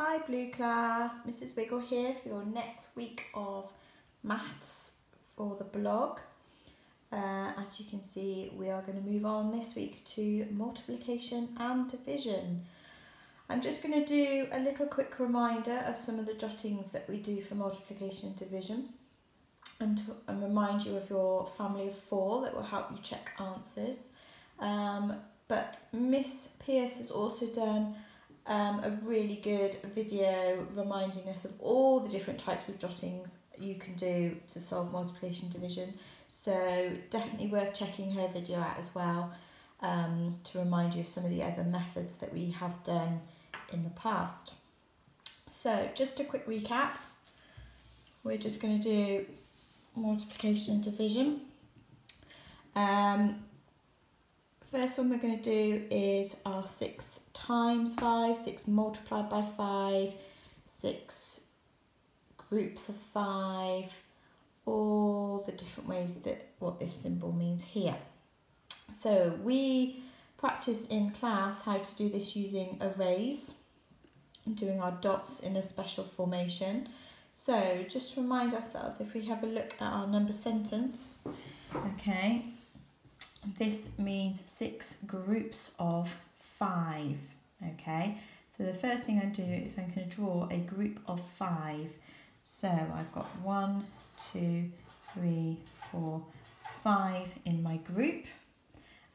Hi Blue class, Mrs Wiggle here for your next week of maths for the blog. As you can see, we are going to move on this week to multiplication and division. I'm just going to do a little quick reminder of some of the jottings that we do for multiplication and division, and remind you of your family of 4 that will help you check answers. But Miss Pierce has also done a really good video reminding us of all the different types of jottings you can do to solve multiplication and division. So definitely worth checking her video out as well, to remind you of some of the other methods that we have done in the past. So just a quick recap. We're just going to do multiplication and division. First one we're going to do is our 6 times 5, 6 multiplied by 5, 6 groups of 5, all the different ways that what this symbol means here. So we practiced in class how to do this using arrays and doing our dots in a special formation. So just to remind ourselves, if we have a look at our number sentence, okay, this means 6 groups of 5, okay. So the first thing I do is I'm going to draw a group of 5. So I've got 1, 2, 3, 4, 5 in my group,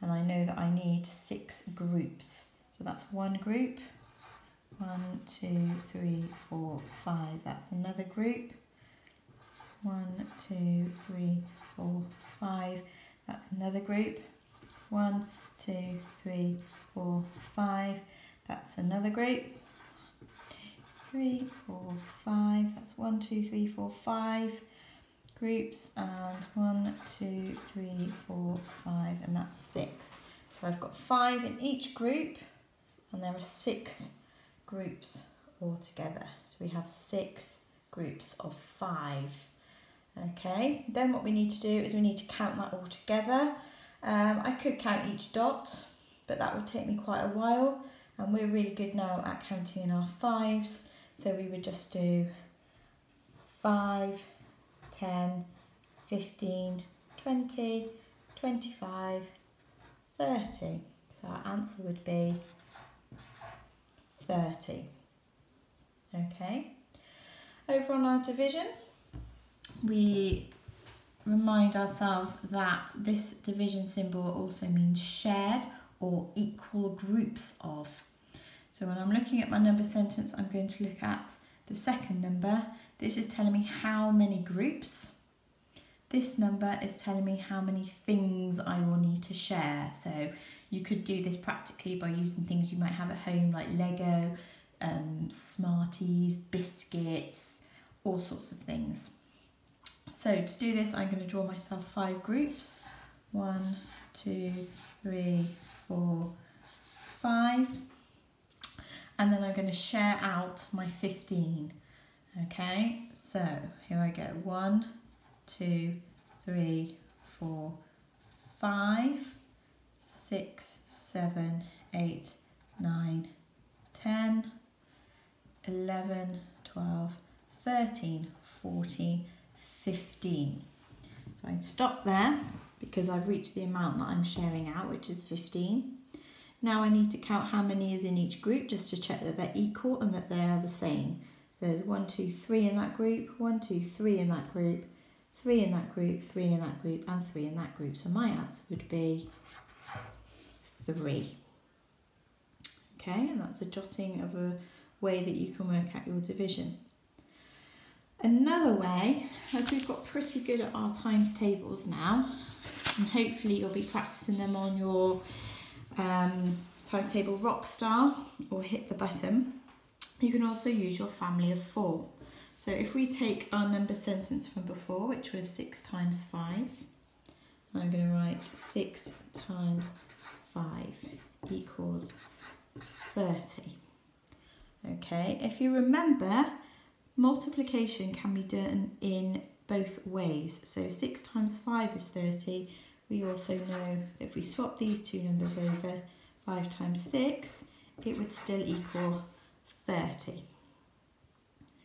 and I know that I need 6 groups. So that's one group, 1, 2, 3, 4, 5. That's another group, 1, 2, 3, 4, 5. That's another group, 1, 2, 3, 4, 5. That's another group, 3, 4, 5. That's 1, 2, 3, 4, 5 groups, and 1, 2, 3, 4, 5, and that's 6. So I've got 5 in each group, and there are 6 groups altogether. So we have 6 groups of 5. Okay, then what we need to do is we need to count that all together. I could count each dot, but that would take me quite a while, and we're really good now at counting in our 5s, so we would just do 5, 10, 15, 20, 25, 30. So our answer would be 30. Okay, over on our division, we remind ourselves that this division symbol also means shared or equal groups of. So when I'm looking at my number sentence, I'm going to look at the second number. This is telling me how many groups. This number is telling me how many things I will need to share. So you could do this practically by using things you might have at home, like Lego, Smarties, biscuits, all sorts of things. So to do this, I'm going to draw myself 5 groups. 1, 2, 3, 4, 5. And then I'm going to share out my 15. Okay, so here I go. 1, 2, 3, 4, 5, 6, 7, 8, 9, 10, 11, 12, 13, 14, 15. So I can stop there because I've reached the amount that I'm sharing out, which is 15. Now I need to count how many is in each group just to check that they're equal and that they are the same. So there's 1, 2, 3 in that group, 1, 2, 3 in that group, 3 in that group, 3 in that group, and 3 in that group. So my answer would be 3. Okay, and that's a jotting of a way that you can work out your division. Another way, as we've got pretty good at our times tables now, and hopefully you'll be practicing them on your times table Rockstar or Hit the Button, you can also use your family of 4. So if we take our number sentence from before, which was 6 times 5, I'm going to write 6 times 5 equals 30. Okay, if you remember, multiplication can be done in both ways. So 6 times 5 is 30. We also know that if we swap these two numbers over, 5 times 6, it would still equal 30.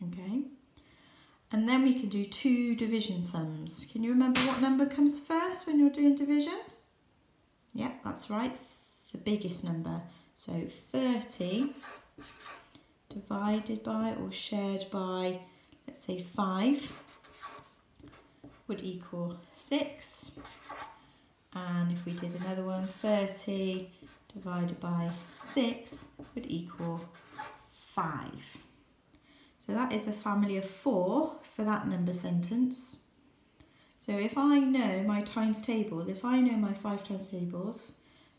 Okay. And then we can do two division sums. Can you remember what number comes first when you're doing division? Yeah, that's right, the biggest number. So 30 divided by or shared by, let's say 5, would equal 6. And if we did another one, 30 divided by 6 would equal 5. So that is the family of 4 for that number sentence. So if I know my times tables, if I know my 5 times tables,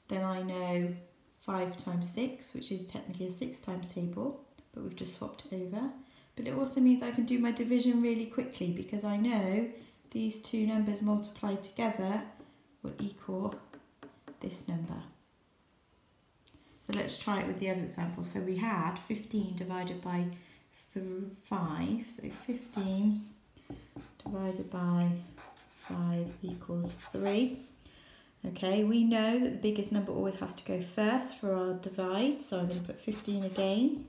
then I know 5 times 6, which is technically a 6 times table, but we've just swapped it over. But it also means I can do my division really quickly because I know these two numbers multiplied together will equal this number. So let's try it with the other example. So we had 15 divided by 5, so 15 divided by 5 equals 3. Okay, we know that the biggest number always has to go first for our divide, so I'm going to put 15 again.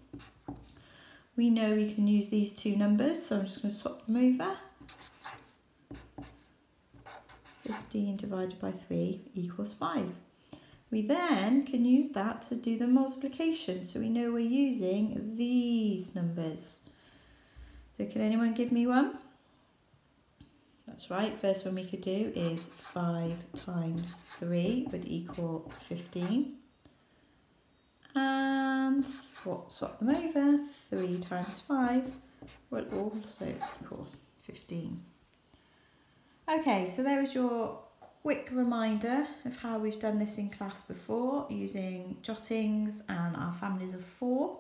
We know we can use these two numbers, so I'm just going to swap them over. 15 divided by 3 equals 5. We then can use that to do the multiplication, so we know we're using these numbers. So can anyone give me one? That's right, first one we could do is 5 times 3 would equal 15. And swap them over, 3 times 5 will also equal 15. Okay, so there was your quick reminder of how we've done this in class before using jottings and our families of 4.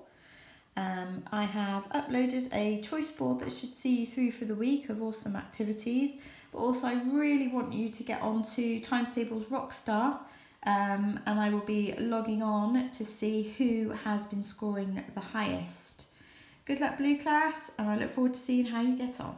I have uploaded a choice board that should see you through for the week of awesome activities, but also I really want you to get onto Times Tables Rockstar, and I will be logging on to see who has been scoring the highest. Good luck, Blue class, and I look forward to seeing how you get on.